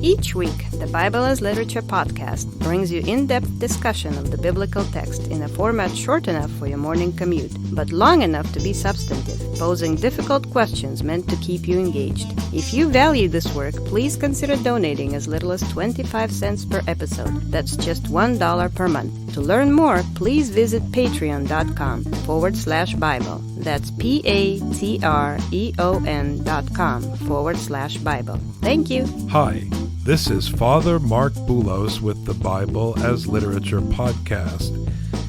Each week, the Bible as Literature podcast brings you in-depth discussion of the biblical text in a format short enough for your morning commute, but long enough to be substantive, posing difficult questions meant to keep you engaged. If you value this work, please consider donating as little as 25 cents per episode. That's just $1 per month. To learn more, please visit patreon.com/Bible. That's patreon.com/Bible. Thank you. Hi, this is Father Marc Boulos with the Bible as Literature podcast.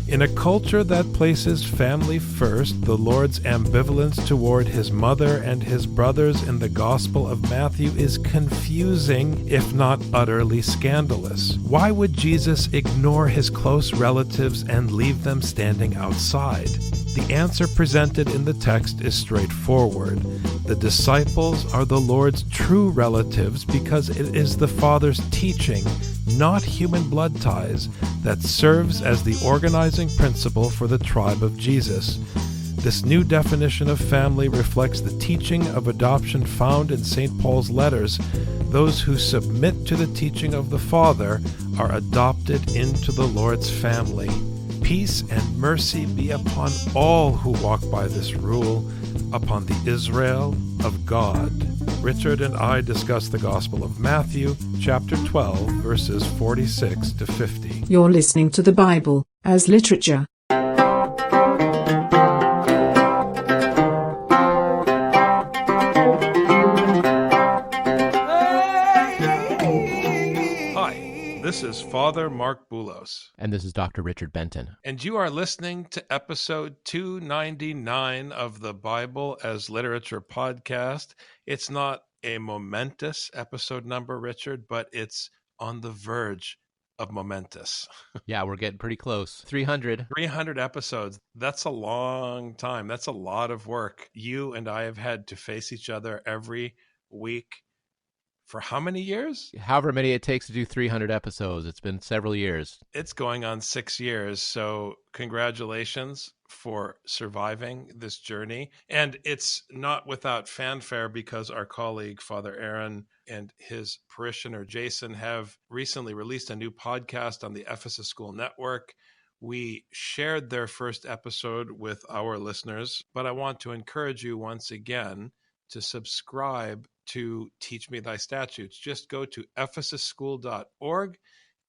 In a culture that places family first, the Lord's ambivalence toward his mother and his brothers in the Gospel of Matthew is confusing, if not utterly scandalous. Why would Jesus ignore his close relatives and leave them standing outside? The answer presented in the text is straightforward. The disciples are the Lord's true relatives because it is the Father's teaching, not human blood ties, that serves as the organizing principle for the tribe of Jesus. This new definition of family reflects the teaching of adoption found in St. Paul's letters. Those who submit to the teaching of the Father are adopted into the Lord's family. Peace and mercy be upon all who walk by this rule, upon the Israel of God. Richard and I discuss the Gospel of Matthew, chapter 12, verses 46 to 50. You're listening to the Bible as Literature. This is Father Marc Boulos. And this is Dr. Richard Benton. And you are listening to episode 299 of the Bible as Literature podcast. It's not a momentous episode number, Richard, but it's on the verge of momentous. Yeah, we're getting pretty close. 300. 300 episodes. That's a long time. That's a lot of work. You and I have had to face each other every week. For how many years? However many it takes to do 300 episodes. It's been several years. It's going on 6 years. So congratulations for surviving this journey. And it's not without fanfare because our colleague, Father Aaron, and his parishioner, Jason, have recently released a new podcast on the Ephesus School Network. We shared their first episode with our listeners, but I want to encourage you once again to subscribe to Teach Me Thy Statutes. Just go to ephesusschool.org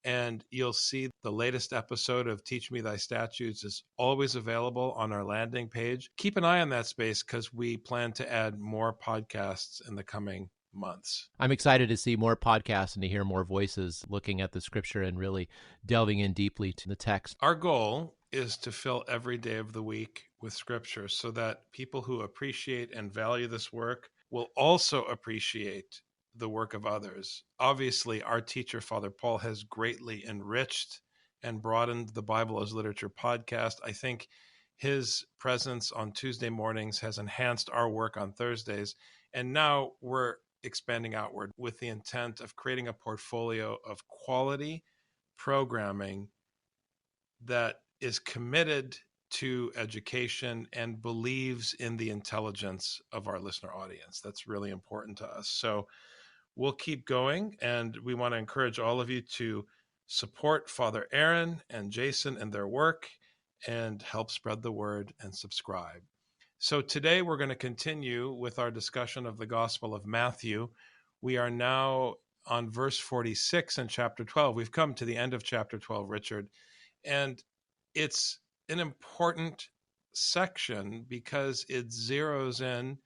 and you'll see the latest episode of Teach Me Thy Statutes is always available on our landing page. Keep an eye on that space because we plan to add more podcasts in the coming months. I'm excited to see more podcasts and to hear more voices looking at the scripture and really delving in deeply to the text. Our goal is to fill every day of the week with scripture so that people who appreciate and value this work will also appreciate the work of others. Obviously, our teacher, Father Paul, has greatly enriched and broadened the Bible as Literature podcast. I think his presence on Tuesday mornings has enhanced our work on Thursdays. And now we're expanding outward with the intent of creating a portfolio of quality programming that is committed to education and believes in the intelligence of our listener audience. That's really important to us. So we'll keep going, and we want to encourage all of you to support Father Aaron and Jason in their work and help spread the word and subscribe. So today we're going to continue with our discussion of the Gospel of Matthew. We are now on verse 46 in chapter 12. We've come to the end of chapter 12, Richard, and it's an important section because it zeroes in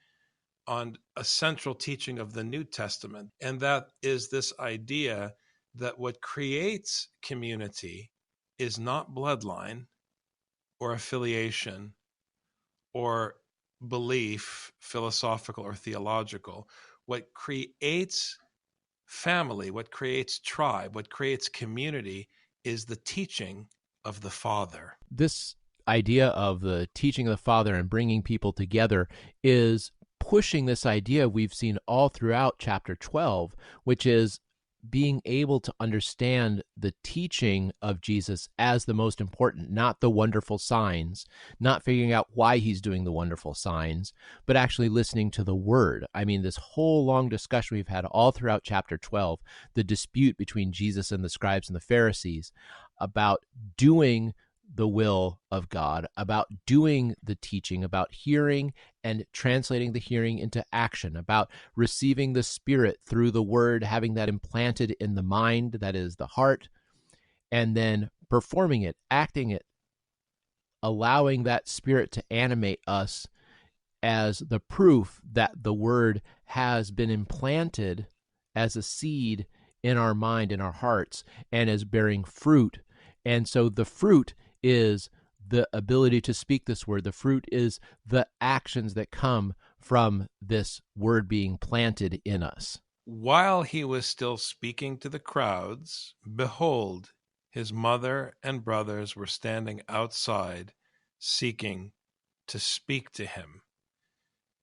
on a central teaching of the New Testament, and that is this idea that what creates community is not bloodline or affiliation or belief, philosophical or theological. What creates family, what creates tribe, what creates community is the teaching of the Father. This idea of the teaching of the Father and bringing people together is pushing this idea we've seen all throughout chapter 12, which is being able to understand the teaching of Jesus as the most important, not the wonderful signs, not figuring out why he's doing the wonderful signs, but actually listening to the word. I mean, this whole long discussion we've had all throughout chapter 12, the dispute between Jesus and the scribes and the Pharisees about doing the will of God, about doing the teaching, about hearing and translating the hearing into action, about receiving the Spirit through the word, having that implanted in the mind, that is the heart, and then performing it, acting it, allowing that Spirit to animate us as the proof that the word has been implanted as a seed in our mind, in our hearts, and is bearing fruit. And so the fruit is the ability to speak this word. The fruit is the actions that come from this word being planted in us. While he was still speaking to the crowds, behold, his mother and brothers were standing outside, seeking to speak to him.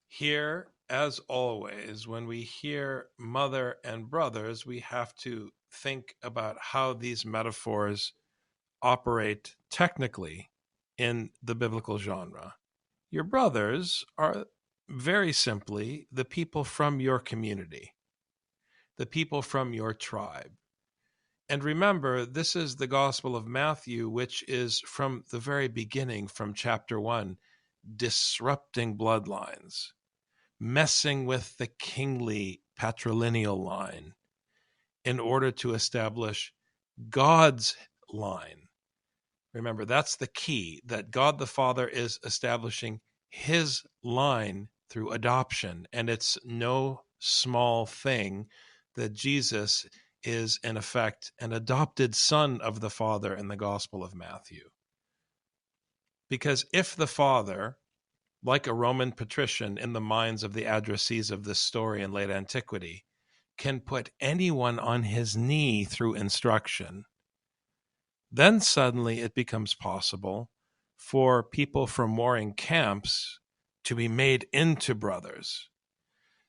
Here, as always, when we hear mother and brothers, we have to think about how these metaphors operate technically in the biblical genre. Your brothers are very simply the people from your community, the people from your tribe. And remember, this is the Gospel of Matthew, which is from the very beginning, from chapter 1, disrupting bloodlines, messing with the kingly patrilineal line in order to establish God's line. Remember, that's the key, that God the Father is establishing his line through adoption. And it's no small thing that Jesus is, in effect, an adopted son of the Father in the Gospel of Matthew. Because if the Father, like a Roman patrician in the minds of the addressees of this story in late antiquity, can put anyone on his knee through instruction, then suddenly it becomes possible for people from warring camps to be made into brothers.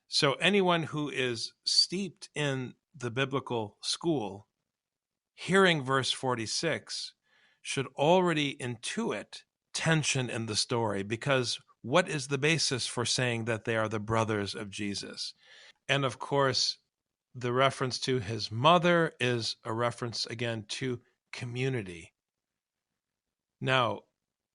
So anyone who is steeped in the biblical school, hearing verse 46, should already intuit tension in the story, because what is the basis for saying that they are the brothers of Jesus? And of course, the reference to his mother is a reference again to community. Now,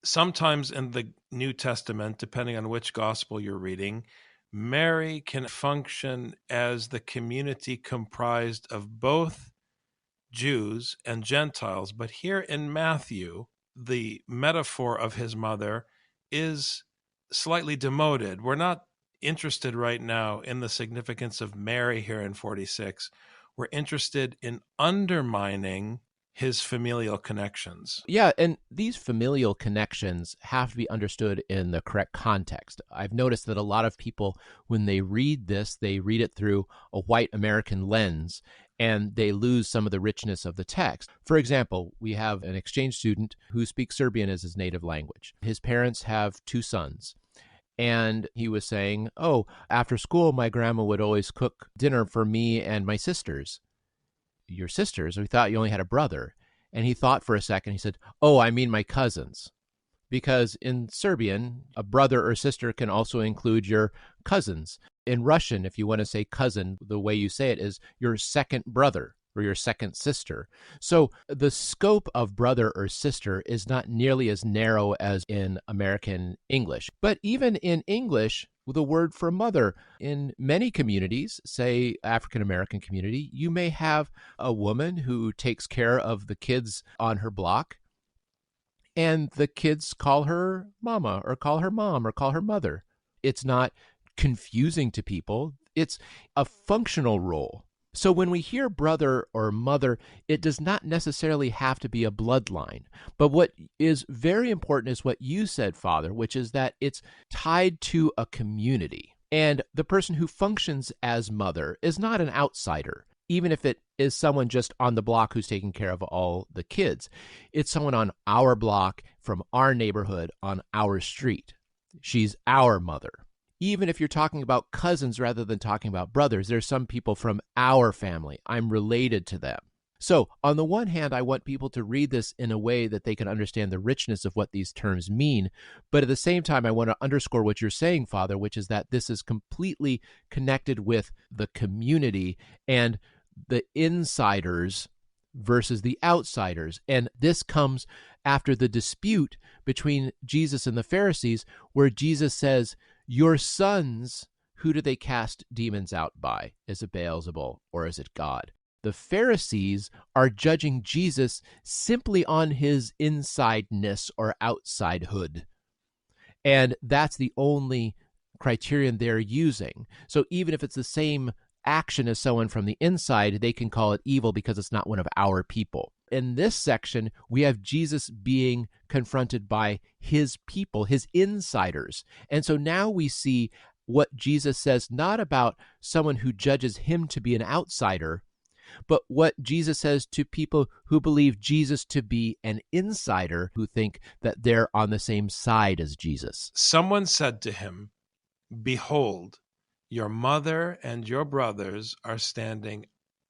sometimes in the New Testament, depending on which gospel you're reading, Mary can function as the community comprised of both Jews and Gentiles. But here in Matthew, the metaphor of his mother is slightly demoted. We're not interested right now in the significance of Mary here in 46. We're interested in undermining his familial connections. Yeah, and these familial connections have to be understood in the correct context. I've noticed that a lot of people, when they read this, they read it through a white American lens, and they lose some of the richness of the text. For example, we have an exchange student who speaks Serbian as his native language. His parents have 2 sons. And he was saying, oh, after school, my grandma would always cook dinner for me and my sisters. Your sisters? We thought you only had a brother. And he thought for a second. He said, oh, I mean my cousins. Because in Serbian, a brother or sister can also include your cousins. In Russian, if you want to say cousin, the way you say it is your second brother or your second sister. So the scope of brother or sister is not nearly as narrow as in American English. But even in English, the word for mother, in many communities, say African American community, you may have a woman who takes care of the kids on her block, and the kids call her mama or call her mom or call her mother. It's not confusing to people. It's a functional role. So when we hear brother or mother, it does not necessarily have to be a bloodline. But what is very important is what you said, Father, which is that it's tied to a community. And the person who functions as mother is not an outsider, even if it is someone just on the block who's taking care of all the kids. It's someone on our block, from our neighborhood, on our street. She's our mother. Even if you're talking about cousins rather than talking about brothers, there's some people from our family. I'm related to them. So on the one hand, I want people to read this in a way that they can understand the richness of what these terms mean. But at the same time, I want to underscore what you're saying, Father, which is that this is completely connected with the community and the insiders versus the outsiders. And this comes after the dispute between Jesus and the Pharisees, where Jesus says, your sons, who do they cast demons out by? Is it Beelzebul or is it God? The Pharisees are judging Jesus simply on his insideness or outsidehood. And that's the only criterion they're using. So even if it's the same action as someone from the inside, they can call it evil because it's not one of our people. In this section, we have Jesus being confronted by his people, his insiders. And so now we see what Jesus says, not about someone who judges him to be an outsider, but what Jesus says to people who believe Jesus to be an insider, who think that they're on the same side as Jesus. Someone said to him, behold, your mother and your brothers are standing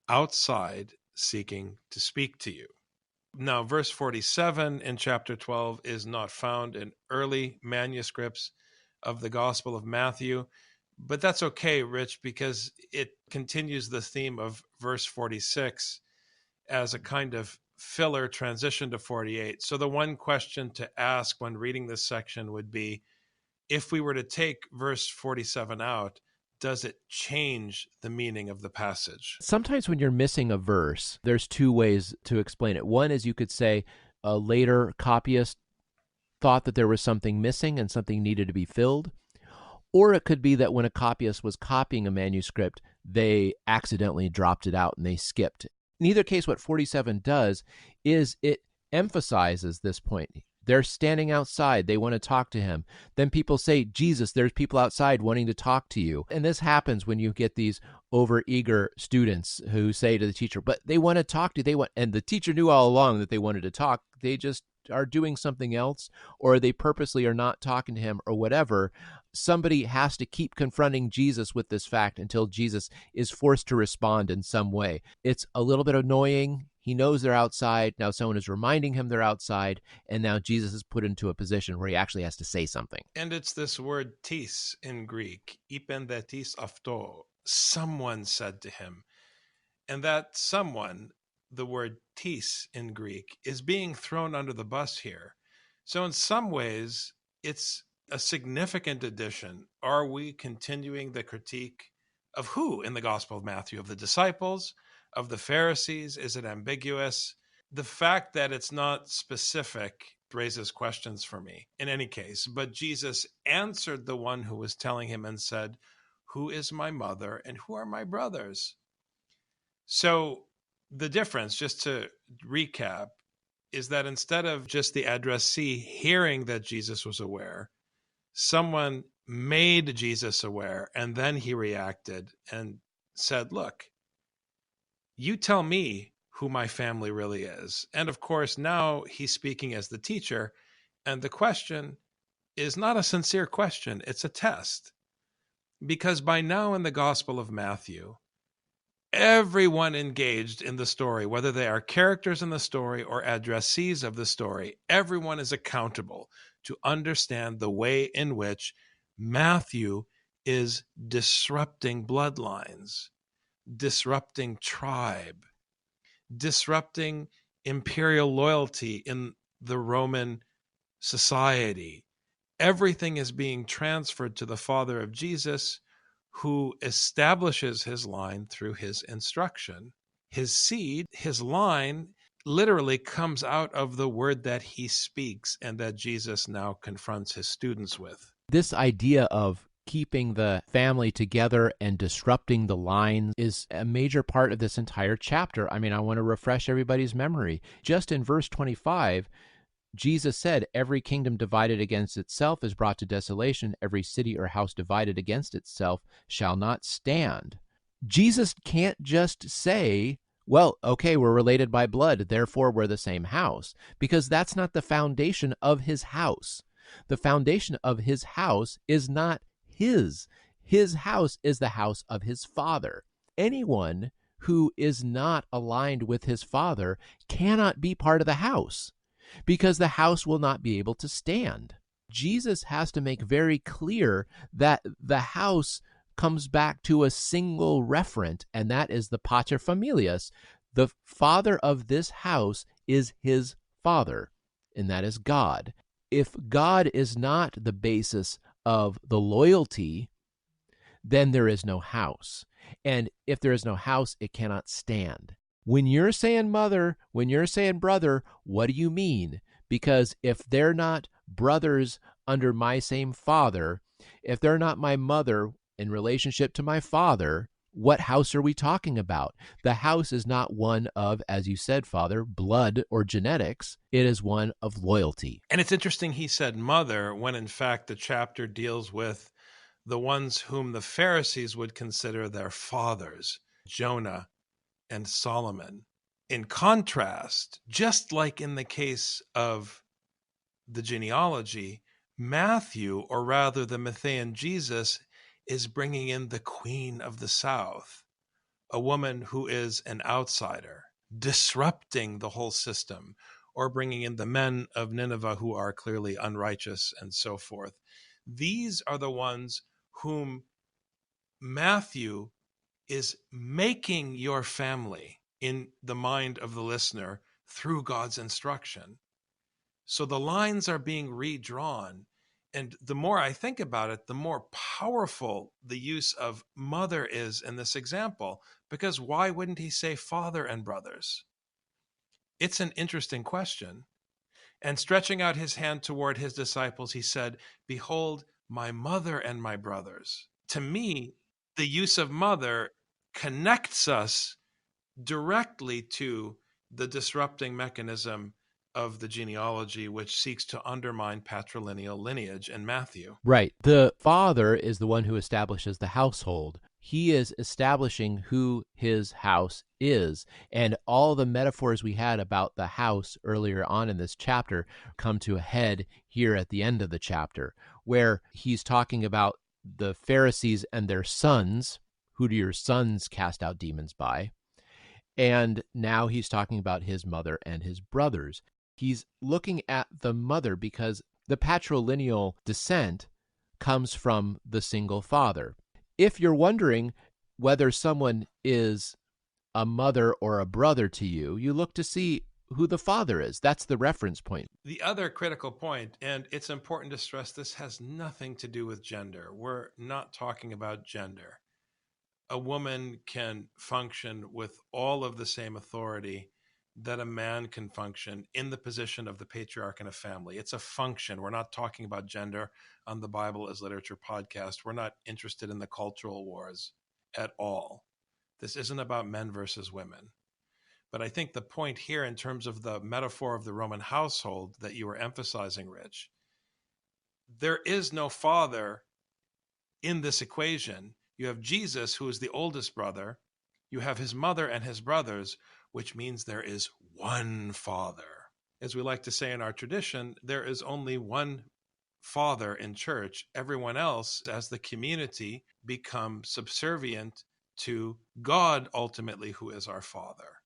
outside seeking to speak to you. Now, verse 47 in chapter 12 is not found in early manuscripts of the Gospel of Matthew, but that's okay, Rich, because it continues the theme of verse 46 as a kind of filler transition to 48. So the one question to ask when reading this section would be, if we were to take verse 47 out, does it change the meaning of the passage? Sometimes when you're missing a verse, there's two ways to explain it. One is you could say a later copyist thought that there was something missing and something needed to be filled. Or it could be that when a copyist was copying a manuscript, they accidentally dropped it out and they skipped. In either case, what 47 does is it emphasizes this point. They're standing outside. They want to talk to him. Then people say, Jesus, there's people outside wanting to talk to you. And this happens when you get these overeager students who say to the teacher, but they want to talk to you. And the teacher knew all along that they wanted to talk. They just are doing something else, or they purposely are not talking to him or whatever. Somebody has to keep confronting Jesus with this fact until Jesus is forced to respond in some way. It's a little bit annoying. He knows they're outside. Now someone is reminding him they're outside, and now Jesus is put into a position where he actually has to say something. And it's this word tis in Greek, ipendetis afto. Someone said to him. And that someone, the word tis in Greek, is being thrown under the bus here. So in some ways, it's a significant addition. Are we continuing the critique of who in the Gospel of Matthew? Of the disciples? Of the Pharisees? Is it ambiguous? The fact that it's not specific raises questions for me in any case. But Jesus answered the one who was telling him and said, who is my mother and who are my brothers? So the difference, just to recap, is that instead of just the addressee hearing that Jesus was aware, someone made Jesus aware, and then he reacted and said, look, you tell me who my family really is. And of course, now he's speaking as the teacher, and the question is not a sincere question, it's a test. Because by now in the Gospel of Matthew, everyone engaged in the story, whether they are characters in the story or addressees of the story, everyone is accountable to understand the way in which Matthew is disrupting bloodlines, disrupting tribe, disrupting imperial loyalty in the Roman society. Everything is being transferred to the father of Jesus, who establishes his line through his instruction. His seed, his line, literally comes out of the word that he speaks and that Jesus now confronts his students with. This idea of keeping the family together and disrupting the lines is a major part of this entire chapter. I mean, I want to refresh everybody's memory. Just in verse 25, Jesus said, every kingdom divided against itself is brought to desolation. Every city or house divided against itself shall not stand. Jesus can't just say, well, okay, we're related by blood, therefore we're the same house, because that's not the foundation of his house. The foundation of his house is not his. His house is the house of his Father. Anyone who is not aligned with his Father cannot be part of the house, because the house will not be able to stand. Jesus has to make very clear that the house comes back to a single referent, and that is the pater familias. The father of this house is his Father, and that is God. If God is not the basis of the loyalty, then there is no house. And if there is no house, it cannot stand. When you're saying mother, when you're saying brother, what do you mean? Because if they're not brothers under my same father, if they're not my mother in relationship to my father, what house are we talking about? The house is not one of, as you said, Father, blood or genetics. It is one of loyalty. And it's interesting he said mother when in fact the chapter deals with the ones whom the Pharisees would consider their fathers, Jonah and Solomon. In contrast, just like in the case of the genealogy, Matthew, or rather the Matthean Jesus, is bringing in the Queen of the South, a woman who is an outsider, disrupting the whole system, or bringing in the men of Nineveh who are clearly unrighteous and so forth. These are the ones whom Matthew is making your family in the mind of the listener through God's instruction. So the lines are being redrawn. And the more I think about it, the more powerful the use of mother is in this example. Because why wouldn't he say father and brothers? It's an interesting question. And stretching out his hand toward his disciples, he said, "Behold, my mother and my brothers." To me, the use of mother connects us directly to the disrupting mechanism of the genealogy, which seeks to undermine patrilineal lineage in Matthew. Right. The father is the one who establishes the household. He is establishing who his house is. And all the metaphors we had about the house earlier on in this chapter come to a head here at the end of the chapter, where he's talking about the Pharisees and their sons. Who do your sons cast out demons by? And now he's talking about his mother and his brothers. He's looking at the mother because the patrilineal descent comes from the single father. If you're wondering whether someone is a mother or a brother to you, you look to see who the father is. That's the reference point. The other critical point, and it's important to stress, this has nothing to do with gender. We're not talking about gender. A woman can function with all of the same authority that a man can function in the position of the patriarch in a family. It's a function. We're not talking about gender on the Bible as Literature podcast. We're not interested in the cultural wars at all. This isn't about men versus women. But I think the point here, in terms of the metaphor of the Roman household that you were emphasizing, Rich, there is no father in this equation. You have Jesus, who is the oldest brother. You have his mother and his brothers, which means there is one father. As we like to say in our tradition, there is only one father in church. Everyone else, as the community, become subservient to God, ultimately, who is our Father.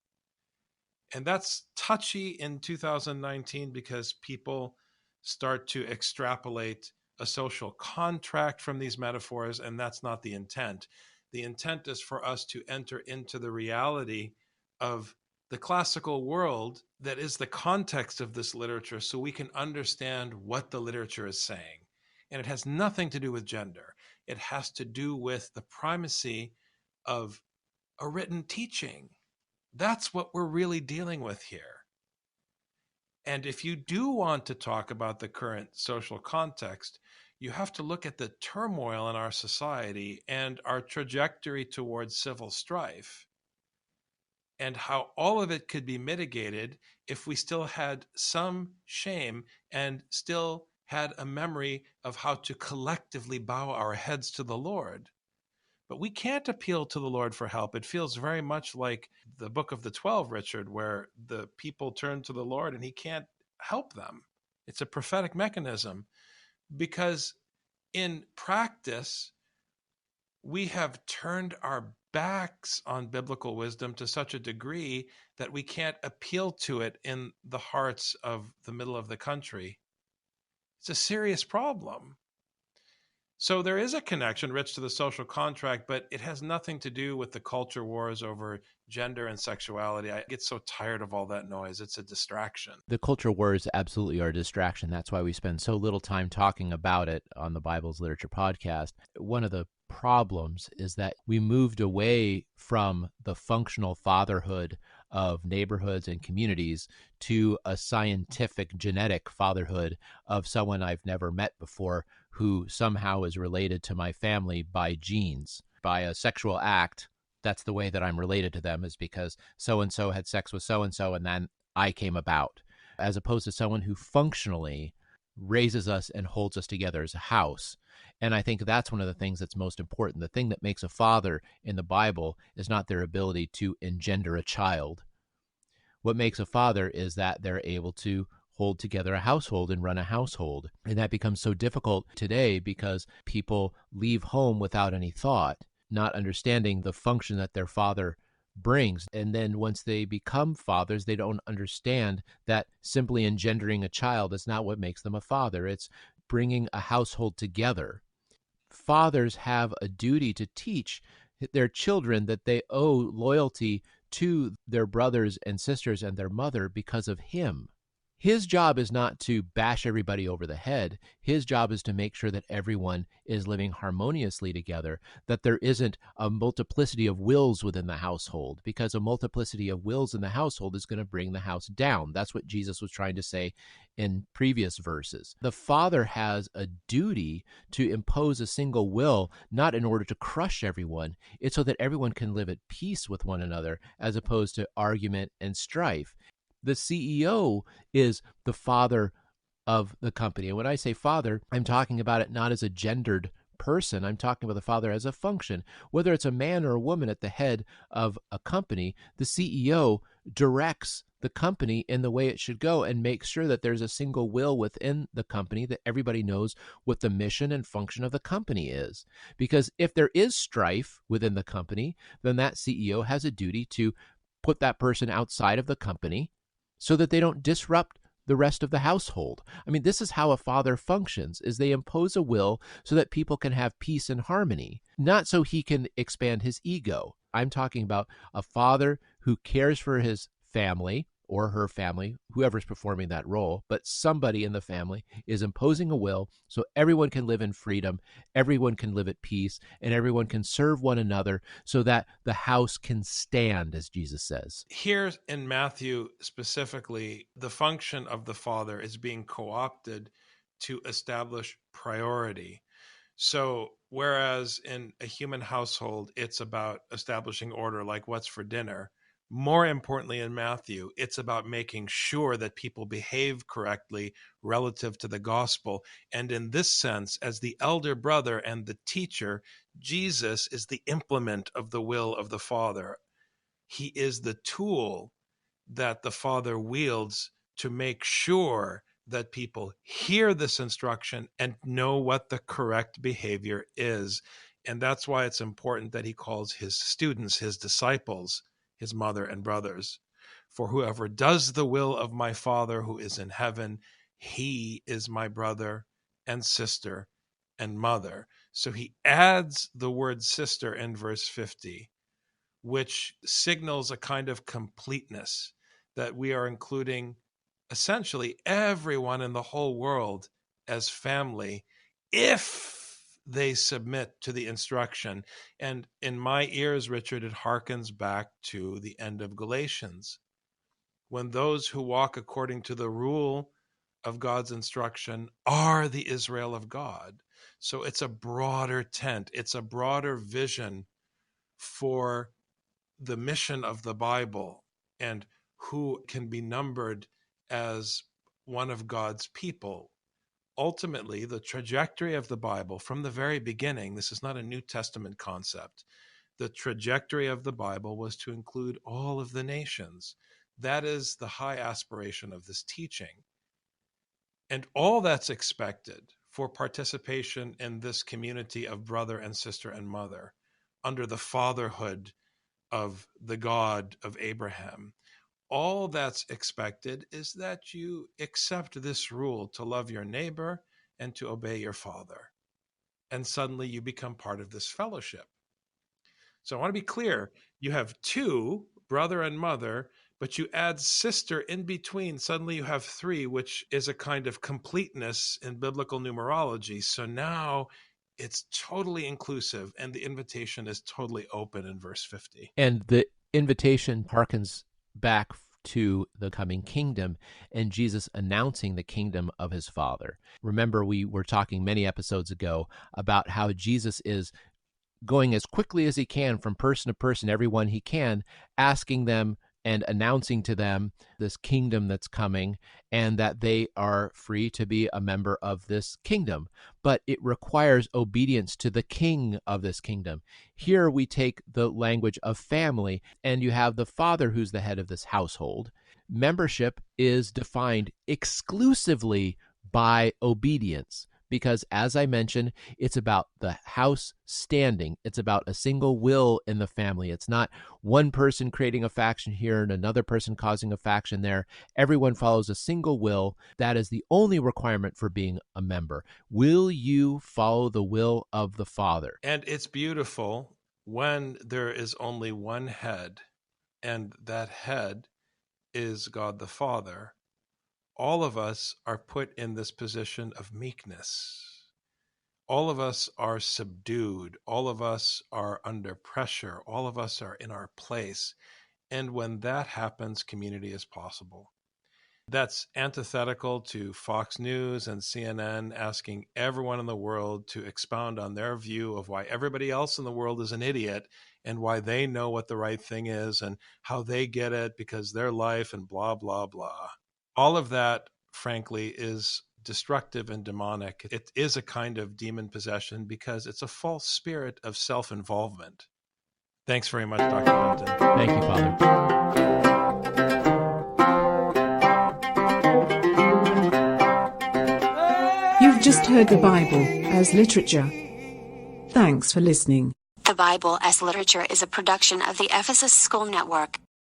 And that's touchy in 2019 because people start to extrapolate a social contract from these metaphors, and that's not the intent. The intent is for us to enter into the reality of the classical world that is the context of this literature so we can understand what the literature is saying. And it has nothing to do with gender. It has to do with the primacy of a written teaching. That's what we're really dealing with here. And if you do want to talk about the current social context, you have to look at the turmoil in our society and our trajectory towards civil strife, and how all of it could be mitigated if we still had some shame and still had a memory of how to collectively bow our heads to the Lord. But we can't appeal to the Lord for help. It feels very much like the Book of the 12, Richard, where the people turn to the Lord and he can't help them. It's a prophetic mechanism because In practice, we have turned our backs on biblical wisdom to such a degree that we can't appeal to it in the hearts of the middle of the country. It's a serious problem. So there is a connection, Rich, to the social contract, but it has nothing to do with the culture wars over gender and sexuality. I get so tired of all that noise. It's a distraction. The culture wars absolutely are a distraction. That's why we spend so little time talking about it on the Bible's Literature podcast. One of the problems is that we moved away from the functional fatherhood of neighborhoods and communities to a scientific genetic fatherhood of someone I've never met before who somehow is related to my family by genes, by a sexual act. That's the way that I'm related to them, is because so-and-so had sex with so-and-so and then I came about, as opposed to someone who functionally raises us and holds us together as a house. And I think that's one of the things that's most important. The thing that makes a father in the Bible is not their ability to engender a child. What makes a father is that they're able to hold together a household and run a household. And that becomes so difficult today because people leave home without any thought, not understanding the function that their father brings. And then once they become fathers, they don't understand that simply engendering a child is not what makes them a father. It's bringing a household together. Fathers have a duty to teach their children that they owe loyalty to their brothers and sisters and their mother because of him. His job is not to bash everybody over the head. His job is to make sure that everyone is living harmoniously together, that there isn't a multiplicity of wills within the household, because a multiplicity of wills in the household is going to bring the house down. That's what Jesus was trying to say in previous verses. The father has a duty to impose a single will, not in order to crush everyone. It's so that everyone can live at peace with one another, as opposed to argument and strife. The CEO is the father of the company. And when I say father, I'm talking about it not as a gendered person. I'm talking about the father as a function. Whether it's a man or a woman at the head of a company, the CEO directs the company in the way it should go and makes sure that there's a single will within the company, that everybody knows what the mission and function of the company is. Because if there is strife within the company, then that CEO has a duty to put that person outside of the company so that they don't disrupt the rest of the household. I mean, this is how a father functions, is they impose a will so that people can have peace and harmony, not so he can expand his ego. I'm talking about a father who cares for his family or her family, whoever's performing that role, but somebody in the family is imposing a will so everyone can live in freedom, everyone can live at peace, and everyone can serve one another so that the house can stand, as Jesus says. Here in Matthew specifically, the function of the father is being co-opted to establish priority. So whereas in a human household, it's about establishing order, like what's for dinner, more importantly in Matthew, it's about making sure that people behave correctly relative to the gospel. And in this sense, as the elder brother and the teacher, Jesus is the implement of the will of the Father. He is the tool that the Father wields to make sure that people hear this instruction and know what the correct behavior is. And that's why it's important that he calls his students, his disciples, his mother and brothers. For whoever does the will of my Father who is in heaven, he is my brother and sister and mother. So he adds the word sister in verse 50, which signals a kind of completeness, that we are including essentially everyone in the whole world as family if they submit to the instruction. And in my ears, Richard, it harkens back to the end of Galatians, when those who walk according to the rule of God's instruction are the Israel of God. So it's a broader tent, it's a broader vision for the mission of the Bible and who can be numbered as one of God's people. Ultimately, the trajectory of the Bible from the very beginning, this is not a New Testament concept. The trajectory of the Bible was to include all of the nations. That is the high aspiration of this teaching. And all that's expected for participation in this community of brother and sister and mother under the fatherhood of the God of Abraham. All that's expected is that you accept this rule to love your neighbor and to obey your father. And suddenly you become part of this fellowship. So I want to be clear. You have two, brother and mother, but you add sister in between. Suddenly you have three, which is a kind of completeness in biblical numerology. So now it's totally inclusive, and the invitation is totally open in verse 50. And the invitation harkens back to the coming kingdom and Jesus announcing the kingdom of his Father. Remember, we were talking many episodes ago about how Jesus is going as quickly as he can from person to person, everyone he can, asking them and announcing to them this kingdom that's coming, and that they are free to be a member of this kingdom. But it requires obedience to the king of this kingdom. Here we take the language of family, and you have the father who's the head of this household. Membership is defined exclusively by obedience, because, as I mentioned, it's about the house standing. It's about a single will in the family. It's not one person creating a faction here and another person causing a faction there. Everyone follows a single will. That is the only requirement for being a member. Will you follow the will of the Father? And it's beautiful when there is only one head, and that head is God the Father. All of us are put in this position of meekness. All of us are subdued. All of us are under pressure. All of us are in our place. And when that happens, community is possible. That's antithetical to Fox News and CNN asking everyone in the world to expound on their view of why everybody else in the world is an idiot and why they know what the right thing is and how they get it because their life and blah, blah, blah. All of that, frankly, is destructive and demonic. It is a kind of demon possession because it's a false spirit of self-involvement. Thanks very much, Dr. Benton. Thank you, Father. You've just heard the Bible as literature. Thanks for listening. The Bible as Literature is a production of the Ephesus School Network.